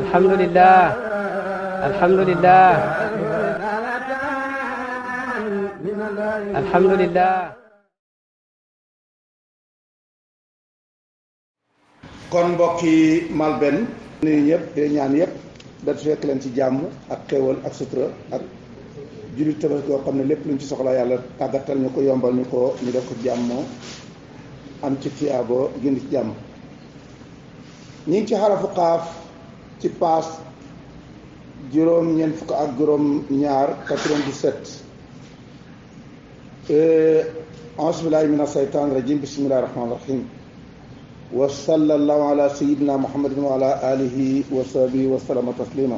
alhamdulillah alhamdulillah alhamdulillah. kon mbokki Malben nuyu ñëpp di ñaan yëpp da fekk leen ci jàmm ak xéewal ak sutura ak jullit Tabaski yoo xam ne lépp luñ ci soxla yàlla tàggatal ñu ko yombal ñu ko ñu def ko jàmm am ci tiyaabo gindi ci jàmm. ñi ngi ci xarafu xaaf ci paas juróom-ñeent fukk ak juróom-ñaar 97. auzu billaahi mina shaytaani rajiim bismillaahi rahmaani rahiim. wa sallallahu ala sayyidina muhammadin wa ala alihi wa sahbihi wa sallama taslima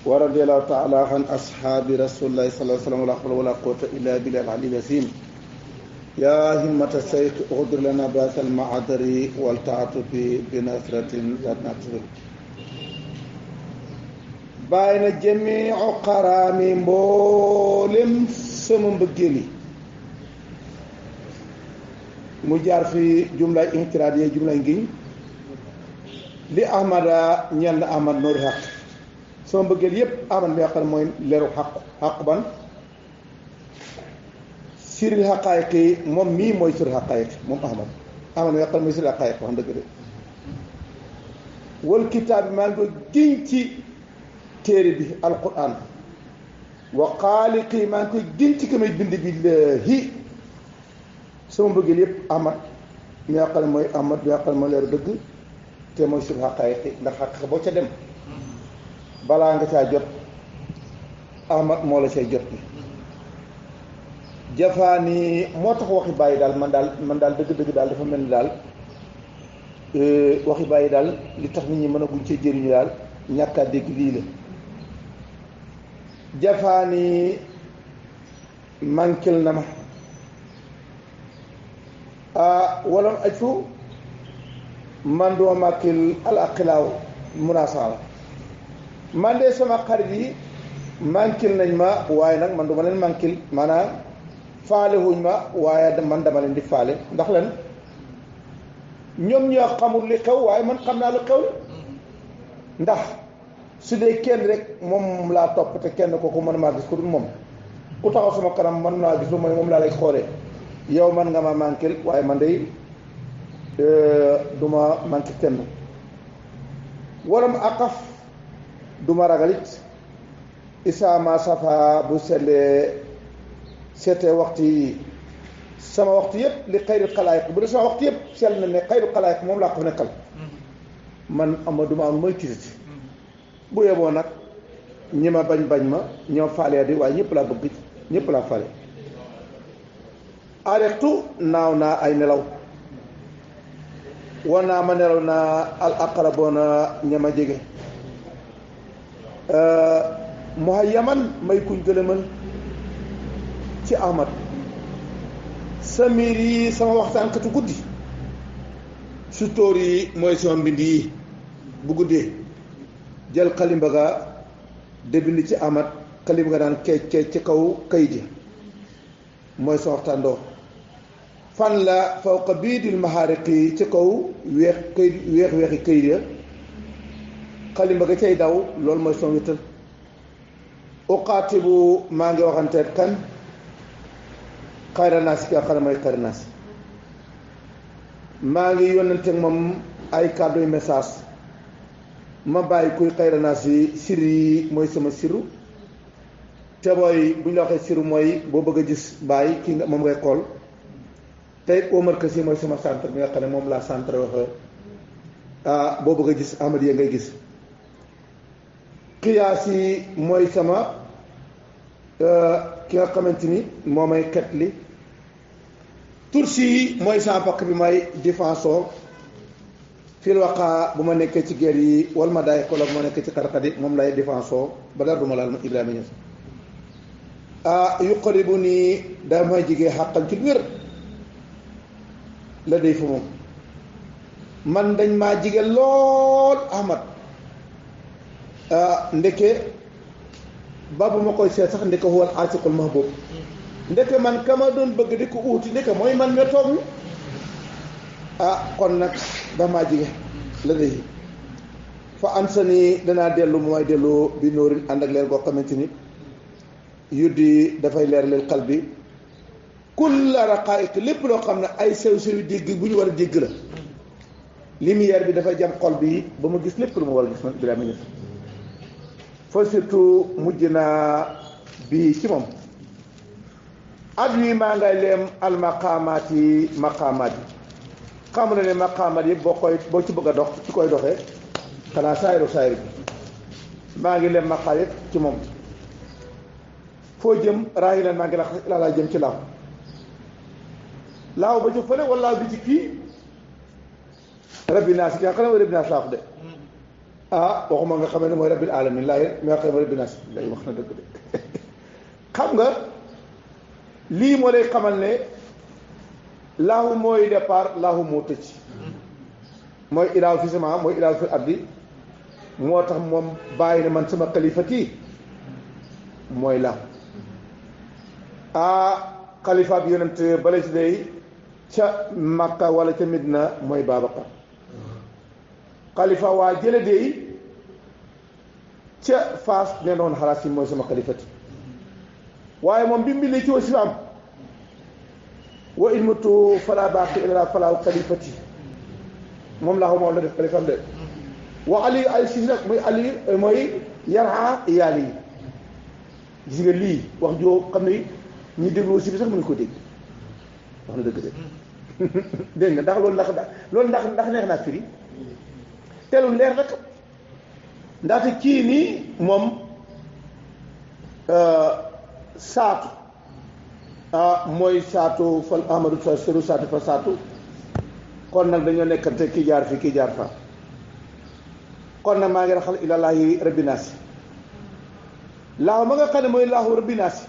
wa radiyallahu taala an ashaabi rasulillahi sallallahu alayhi wa sallam wala hawla wala quwwata illa billahi al-aliyyil azim. yaa himmata sayt uxdur lana baasal maadari wal taatufi bi nasratin zatnatur. bàyyi na jamiu xaraami mboolem sama mbëggeel yi mu jaar fi jumlaay intiraad yee jumlaay ngiñ li ahmada ñeel na ahmad noori xaq sama mbëggeel yépp ahmad mi nga xam ne mooy leeru xaq ban siril xaqaayiq yi moom mii mooy siril xaqaayiq moom ahmad mi nga xam ne mooy siril xaqaayiq wax dëgg de wal kitaab bi maa ngi ko giñ ci téere bi alquran wa xaaliqi maa ngi koy giñ ci ka may bind billaahi sama mbëggeel yëpp ahmad mi nga xam ne mooy ahmad mi nga xam ne mooy leeru dëgg te mooy siril xaqaayiq ndax xaq boo ca dem balaa nga caa jot ahmad moo la cay jot bi jafaani moo tax waxi bàyyi daal man daal dëgg-dëgg daal dafa mel ni daal waxi bàyyi daal li tax nit ñi mën a guñ cee jëriñu daal ñàkk a dégg lii la. jafaani manquil na ma walam aj fu man doo màkkil al aqilaaw munaasaala man de sama xarit yi manquil nañ ma waaye nag man du ma leen manquil maanaam faale wuñ ma waaye man dama leen di faale ndax lan ñoom ñoo xamul li xew waaye man xam naa lu xew ndax su dee kenn rek moom laa topp te kenn kooku mën maa gis ku dul moom ku taxaw sama kanam man naa gis lu mooy moom laa lay xoolee yow man nga ma manquil waaye man day du ma manquil kenn waram aqaf du ma ragalit isaama safa bu sellee seetee waxtu yi sama waxtu yëpp li xayru xalaayiq bu dee sama waxtu yëpp sell na ne xayru xalaayiq moom laa ko nekkal man ama duma am mooy tiitati bu yeboo nag ñi ma bañ ma ñoo faale di waaye ñëpp laa bëgg ñëpp laa faale. arextu naaw naa ay nelaw war naa ma nelaw naa al aqraboona ña ma jege muhayyaman may kuñ gëlëmal ci ahmad samir yi sama waxtaankatu guddi su tóor yi mooy sama mbind yi bu guddee jël xalimba ga de bind ci ahmad xalimba ga daan keec ci kaw kayit yi mooy sa waxtaandoo fan la fawqa biidil mahaariqi ci kaw weexi kayit ya xalimba ga cay daw loolu mooy sama wéttal uqaatibu maa ngi waxanteet kan xayra naas ki nga xam ne mooy xayra naas maa ngi yónnanteeg moom ay kàdduy message ma bàyyi kuy xayra naas yi sir yi mooy sama siru te booy bu ñu la waxee siru mooy boo bëgg a gis bàyyi kii nga moom ngay xool tey Omar Kassi mooy sama centre bi nga xam ne moom laa centre wax boo bëgg a gis Ahmad ya ngay gis xiyaas yi mooy sama ki nga xamante ni moo may xet li tursi yi mooy sama pakk bi may défenseur fil waqa bu ma nekkee ci guerre yi wal ma daay xolo bu ma nekkee ci xarxat yi moom lay défenseur ba dara du ma laal ma Ibrahima Niass yuqaribu nii damay jigee xàqal ci wér la day fa moom man dañ maa jige lool Ahmad ndeke babu ma koy seet sax ndeke huwal aasiqul mahbub ndeke man kama doon bëgg di ko uuti ndeke mooy man me toog kon nag damaa jige la day fa ansani danaa dellu mooy dellu bi nóorin ànd ak leer goo xamante ni yuddi dafay leer leel xal bi kulla raqaa'iq lépp loo xam ne ay sew-sewi dégg bu ñu war a dégg la lumière bi dafay jam xol bi ba ma gis lépp lu ma war a gis man Birahima Niass fa surtout mujj naa bii ci moom at wi maa ngay leem al maqaamaat yi xamu ne maqaamaat yi boo ci bëgg a dox ci koy doxee xanaa saayiru bi maa ngi leem maqaam yëpp ci moom foo jëm raayi leen maa ngi laa jëm ci laaw ba ci fële wala bi ci kii rabbi naas ki nga xam ne mooy rabbi naas laa wax de waxuma nga xamee ne mooy rabbil alamin laa yéen nga xam ne mooy rabbi naas lay wax na dëgg de xam nga lii moo lay xamal ne laahu mooy départ laahu moo tëj mooy ilaahu fi sama mooy ilaahu fi ardi moo tax moom bàyyi ne man sama xalifati mooy laahu xalifa bi yonent bala ci day ca Makka wala ca Medina mooy Babacar xalifa waa jële dey ca Faas nee na woon xalaas yi mooy sama xalifati waaye moom bi mbindee ci wasifaam wa ilmutu fala baaqi illa falaaw xalifati moom laa moom la def xalifaam de wa ali ay si nag muy ali mooy yarha yaali yi gis nga lii wax joo xam ne ñi déglu aussi bi sax mënu ko dégg wax na dëgg de dégg nga ndax loolu ndax neex naa firi te lu leer nag ndaxte kii nii moom saatu mooy saatu fal ahmadu fa seru saatu fa saatu kon nag dañoo nekkante kii jaar fii kii jaar fa kon nag maa ngi raxal ilallaahi rabbi naasi laahu ma nga xam ne mooy laahu rabbi naasi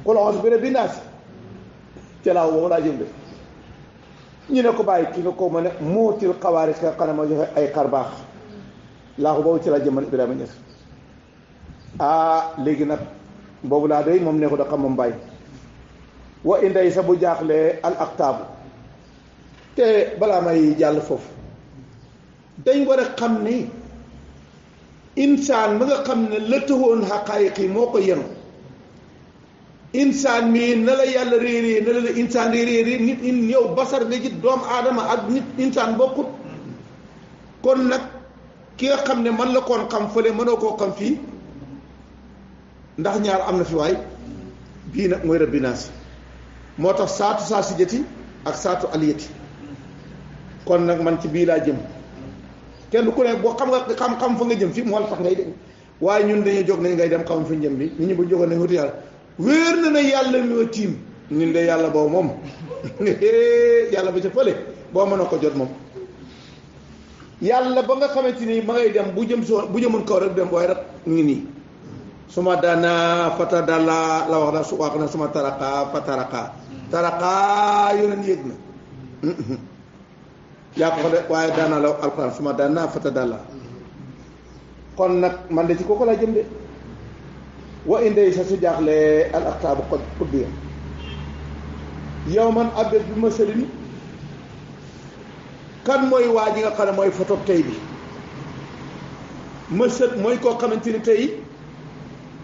qul a'uuzu bi rabbi naasi ca laahu boobu laa jëm de ñu ne ko bàyyi ki nga ko ma ne muutil xawaari ka xam ne moo joxe ay xar baax laahu boobu ci laa jëm man Ibrahima Niass léegi nag boobu laa doy moom ne ko da xam moom bàyyi wa inday sa bu jaaxlee al aktaabu te balaa may jàll foofu dañ war a xam ni insaan ba nga xam ne la taxoon xaqaayiq yi moo ko yenu insaan mii na la yàlla réerée na la insaan réerée nit yow basar nga gis doomu aadama ak nit insaan bokkut kon nag ki nga xam ne man la koon xam fële mënoo koo xam fii ndax ñaar am na fi waay bii nag mooy rabbi naas moo tax saatu saa si jëti ak saatu aliyati kon nag man ci bii laa jëm kenn ku ne boo xam nga xam fa nga jëm fii moo la tax ngay dem waaye ñun dañuy jóg nañ ngay dem xam fa njëm bi nit ñi bu jógoon nañ wuti yàlla wéer na yàlla ñoo tiim ñun de yàlla boobu moom yàlla ba ca fële boo mën a ko jot moom yàlla ba nga xamante ni ma ngay dem bu jëmoon kaw rek dem waaye rek ngi nii suma daana fata dalla la wax na su wax na suma taraka fa taraka yoneen yëg na yaa ko de waaye daana la alquran suma daana fata dalla kon nag man de ci kooku laa jëm de wa indey sa su jaaxle al aktaabu xuddiya yow man abbet bi ma sëriñ kan mooy waa ji nga xam ne mooy photo tey bi ma sët mooy koo xamante ni tey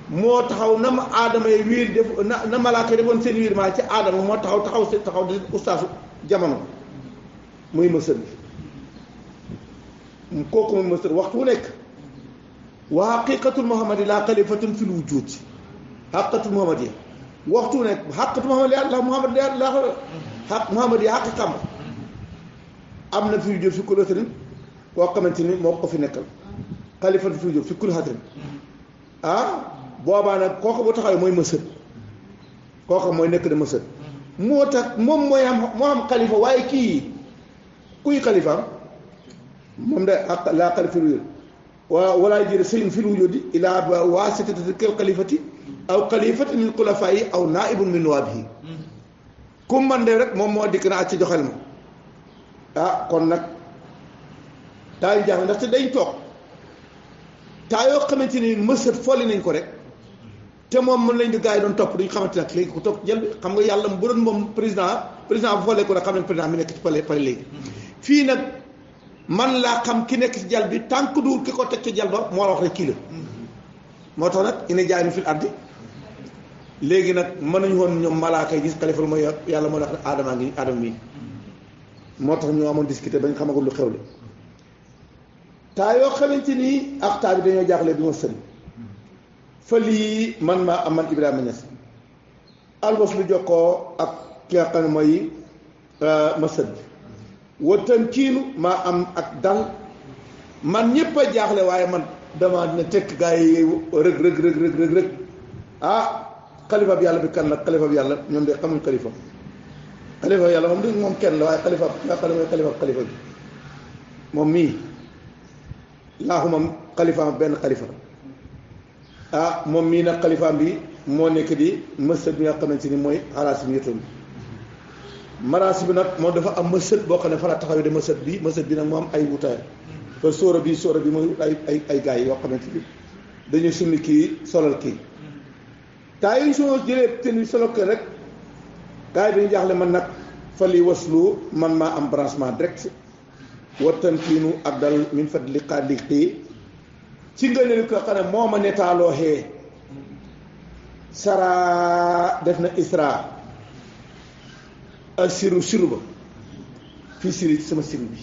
moo taxaw na ma aadama yi wiir def na malaaka yi defoon seen wiir maa ci aadama moo taxaw di ustaasu jamono muy ma sët bi kooku muy ma sët waxtu wu nekk wa xaqiqatul muhammadi laa xalifatun fil wujud xaqiqatul muhammadi waxtu nekk xaqiqatul muhammadi la muhammad la xaq muhammadi xaqiqam am na fi wujud fi kulli hatrin koo xamante ni moo ko fi nekkal xalifatun fi wujud fi kulli hatrin boobaa nag kooku bu taxawee mooy mësët kooku mooy nekk de mësët moo tax moom mooy moo am xalifa waaye kii kuy xalifaam moom de laa xalifa wujud wala jëre sëyun fil wujudi ilaa waasitati kal xalifati aw xalifati min xulafaayi aw naaibun min nuwaabihi ku man de rek moom moo dikk na ak ci joxel ma kon nag daañu jaaxle ndaxte dañ toog taa yoo xamante ni mësët folli nañ ko rek te moom mën lañ di gars yi doon topp duñ xamante nag léegi ko topp jël bi xam nga yàlla bu doon moom président bu follee ko nag xam ne président mi nekk ci pale léegi fii nag man laa xam ki nekk ci jal bi tànk duur ki ko teg ci jal ba moo la wax rek kii la moo tax nag ina jaay nu fil ardi léegi nag mën nañu woon ñoom malaaka yi gis xalifa mooy yàlla moo la wax ne aadama ngi aadama mii moo tax ñu amoon discuter bañ xamagul lu xew li taa yoo xamante nii ak taa bi dañoo jaaxle bi ma sën fa lii man maa am man Ibrahima Niass albos lu jokkoo ak ki nga xam ne mooy ma sën watan kiinu maa am ak dal man ñëpp a jaaxle waaye man dama dina tekk gaa yi rëg ah xalifa bi yàlla bi kan la xalifa bi yàlla ñoom de xamuñ xalifa bi yàlla moom du moom kenn la waaye xalifa nga xam ne mooy xalifa bi moom mii laaxu moom xalifaam benn xalifa ah moom mii nag xalifaam bi moo nekk di mësët bi nga xamante ni mooy xalaas bi yëtoon maraas bi nag moom dafa am mësët boo xam ne fa la taxawee de mësët bi nag moo am ay wutaay te sóora bi mooy ay gars yi yoo xamante ni dañuy summi kii solal kii taa yi soo jëlee ten bi solal ko rek gars yi dañu jaaxle man nag fa li waslu man maa am branchement direct wattan kiinu ak dal min fat li xaat li ci ngëneel ko xam ne moo ma netaaloo xee sara def na isra ak siru ba fii siri sama siru bi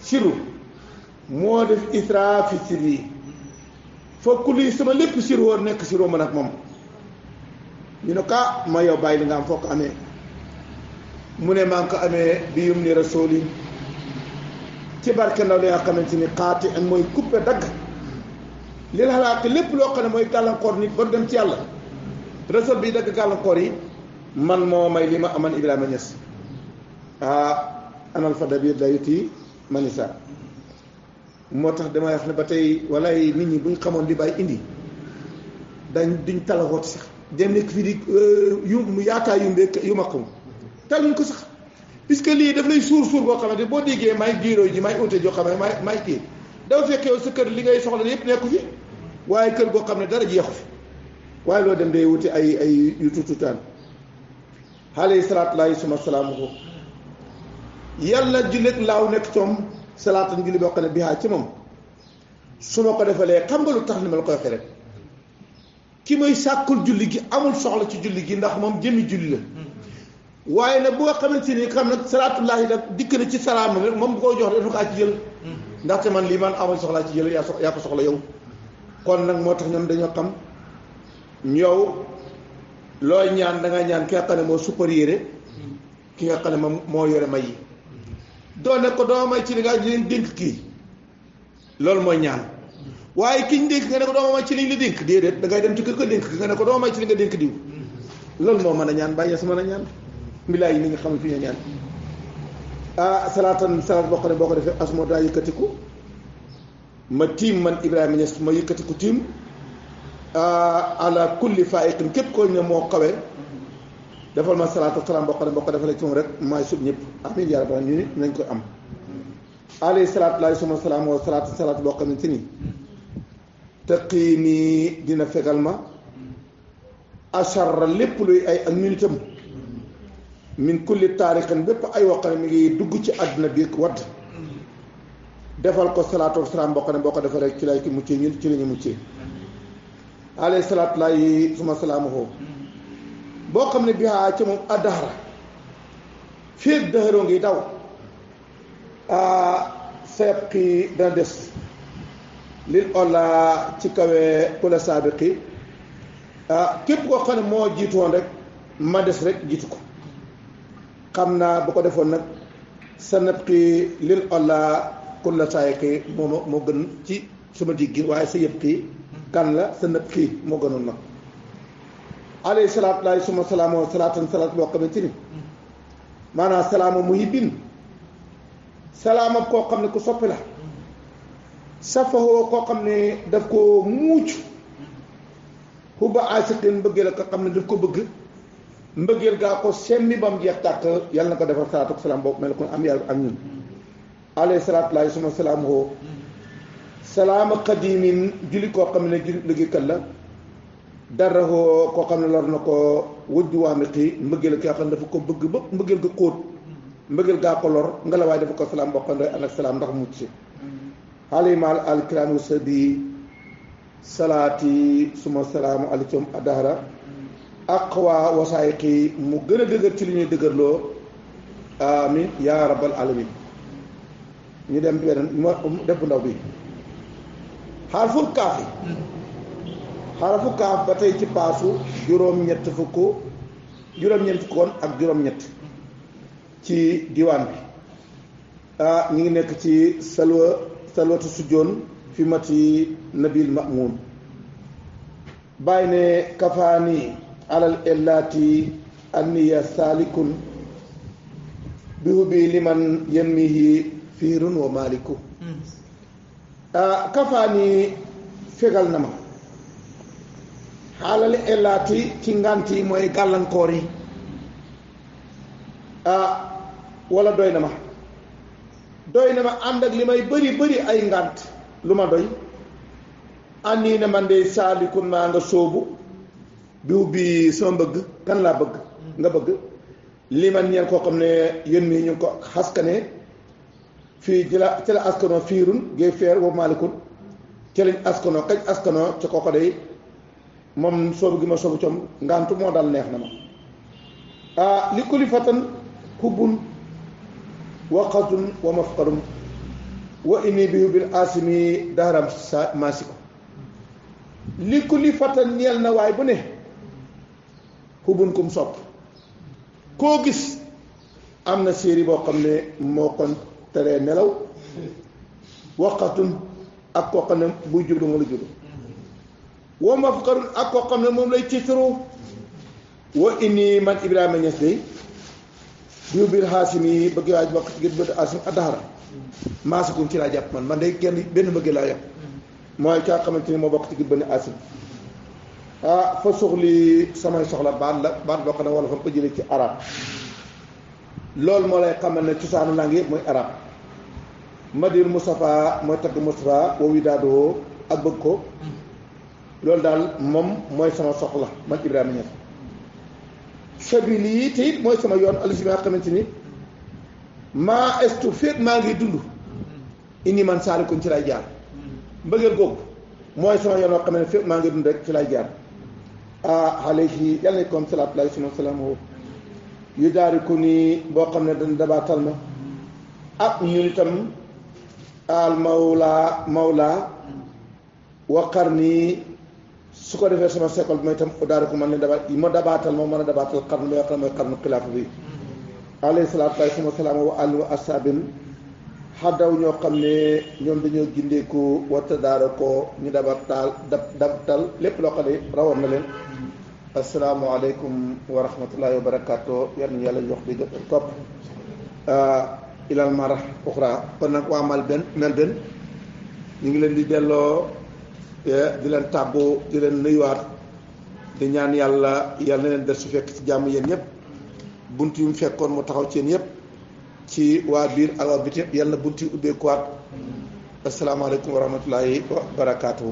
siru moo def isra fi siri fokk lii sama lépp siru woon nekk siru man ak moom ñu ne ka ma yow bàyyi li nga am foo ko amee mu ne maa ngi ko amee bi yum ni rasooli ci barke ndaw li nga xamante ni xaati ak mooy coupé dagg li la xalaat lépp loo xam ne mooy gàllankoor nit ba dem ci yàlla rasool bi dagg gàllankoor yi man moo may li ma aman Ibrahima Niass anal fada bi da yuti manisa moo tax damay wax ne ba tey walay nit ñi buñ xamoon li bàyyi indi duñ talaxooti sax dem nekk fii di yaataa yu ma xam taluñ ko sax puisque lii daf lay suur boo xamante boo déggee may giiroo ji may ute joo xam ne may kii dafa fekk yow sa kër li ngay soxla yëpp nekku fi waaye kër goo xam ne dara jeexu fi waaye loo dem day wuti ay yu tuutaan alayhi salaatu laahi suma salaamu ko yàlla jullit laaw nekk coom salaatan julli boo xam ne bihaa ci moom su ma ko defalee xam nga lu tax ni ma la koy waxee rek ki may sàkkul julli gi amul soxla ci julli gi ndax moom jëmmi julli la waaye nag bu nga xamante ni xam nag salaatullaahi nag dikk na ci salaam rek moom bu ko jox dafa kaa ci jël ndaxte man lii man amul soxlaa ci jël yaa ko soxla yow kon nag moo tax ñoom dañoo xam yow looy ñaan da nga ñaan ki nga xam ne moo supérieur ki nga xam ne moom moo yore may yi doo ne ko doo may ci li nga leen dénk kii loolu mooy ñaan waaye ki ñu dénk nga ne ko doo may ci li ñu la dénk déedéet da ngay dem ci kër ko dénk nga ne ko doo may ci li nga dénk diw loolu moo mën a ñaan bàyyi sa mën a ñaan mbilaay yi ni nga xam ne fi ñu ñaan salaat boo xam ne boo ko defee asmo daa yëkkatiku ma tiim man Ibrahima Niass ma yëkkatiku tiim ala kulli faiqin képp koo ne moo kawe defal ma salaatu salaam boo xam ne boo ko defalee ci moom rek maay sut ñëpp amiin yaa rabbal ñu nit nañ ko am alayhi salaatu laay suma salaam wa salaatu boo xamante ni taqii nii dina fegal ma acharra lépp luy ay ak minitam min kulli taarixin bépp ay woo xam ne mi ngi dugg ci àdduna bi wadd defal ko salaatu salaam boo xam ne boo ko defalee ci lay ki muccee ñun ci la ñu muccee alayhi salaatu laay suma salaamu xoo boo xam ne bihaa ci moom addaxara féeg dëxëroo ngi daw seeb ki dana des lil olla ci kawe kula saabiqi képp koo xam ne moo jiitu woon rek ma des rek jiitu ko xam naa bu ko defoon nag sa nëb ki lil olla kula saabiqi moo gën ci suma diggi waaye sa yëpp kii kan la sa nëb kii moo gënoon nag alayhi salaatu laay suma salaamu salaatan salaat boo xamante ni maanaam salaama muhibbin salaama koo xam ne ku soppi la safahoo koo xam ne daf ko muuc hubba aasiqin mbëggeel a ko xam ne daf ko bëgg mbëggeel gaa ko semmi ba mu jeex tàkk yàlla na ko defal salaatu salaam boobu mel ko am yàlla ak ñun alayhi salaatu laay suma salaamu hoo salaama qadimin julli koo xam ne julli liggéeykat la dara koo xam ne lor na ko wujju waami xii mbëggeel ki nga xam ne dafa ko bëgg ba mbëggeel ga xóot mbëggeel gaa ko lor nga la waay dafa ko salaam bokkandooy ànd ak salaam ndax mucc si xaalimaal alkiraam sa bi salaati suma salaamu aleykum adahara ak waa wasaayiqi mu gën a dëgër ci li ñuy dëgërloo amin yaa rabbal alamin ñu dem beneen ma def bu ndaw bi xarful kaaf yi xarfu kaaf ba tey ci paasu juróom-ñett fukkoon ak juróom-ñett ci diwaan bi ñu ngi nekk ci salwatu sujjoon fi mati nabil mamun bàyyi ne kafaani alal ellaati anniya salikun bihu bi liman yenmihi fiirun wa maliku kafaani fegal na ma xaalal ellaati ci ngant yi mooy gàllankoor yi wala doy na ma ànd ak li may bëri ay ngant lu ma doy àndi ne man de saalikun maa nga sóobu biw bi sama bëgg kan laa bëgg nga bëgg li man ñeen koo xam ne yéen mii ñu ngi ko xaskane fii ci la askanoo fiirun géey feer wa maalikun ci lañ askanoo kañ askanoo ci kooko day moom soobu gi ma soobu coom ngantu moo dal neex na ma li kulli fatan hubbun wa xasdun wa mafqadum wa inni bihu bil asimi daaram sa maasiko li kulli fatan ñeel na waay bu ne hubbun kum sopp koo gis am na séeri boo xam ne moo kon teree nelaw wa xasdun ak koo xam ne buy jublu moo la jublu wa mafqadun ak koo xam ne moom lay tiitaru wa inni man Ibrahima Niass day biu biir xaasim yi bëgg waaj bokk ci gën bët asim addaxara maasikum ci laa jàpp man day genn benn bëgg laa yàpp mooy kaa xamante ni moo bokk ci gën bënn asim fa soxli samay soxla baat boo xam ne wala fa ko jëlee ci arab loolu moo lay xamal ne cosaanu langue yëpp mooy arab madir Moustapha mooy tagg Moustapha wa widaadoo ak bëgg ko loolu daal moom mooy sama soxla man Ibrahima Niass sabili yi te it mooy sama yoon alisi nga xamante ni maa estu féet maa ngi dund indi man saalikun ci lay jaar mbëggeel googu mooy sama yoon woo xam ne féet maa ngi dund rek ci lay jaar alayhi yàlla na comme salaatu lahi suma salaam yu daari ko nii boo xam ne dana dabaatal ma ak ñun itam al mawla waqar nii su ko defee sama seekol bi may itam daara ko man ne dabaatal ma mën a dabaatal xarnu bi nga xam ne mooy xarnu xilaafa bi alayhi salaatu wa suma salaam wa alihi wa ashabin xaddaw ñoo xam ne ñoom dañoo gindeeku wata daara ko ñu dabatal lépp loo xam ne rawoon na leen asalaamaaleykum wa rahmatullahi wa barakaatu yal na yàlla jox di topp ilal mara uxra kon nag waa Melbourne ñu ngi leen di delloo di leen tàbbu di leen nuyuwaat di ñaan yàlla na leen def su fekk ci jàmm yéen ñëpp bunt yu mu fekkoon mu taxaw ci yéen ñëpp ci waa biir ak waa biti yàlla bunt yu ubbeekuwaat asalaamaaleykum wa rahmatullahi wa barakaatu.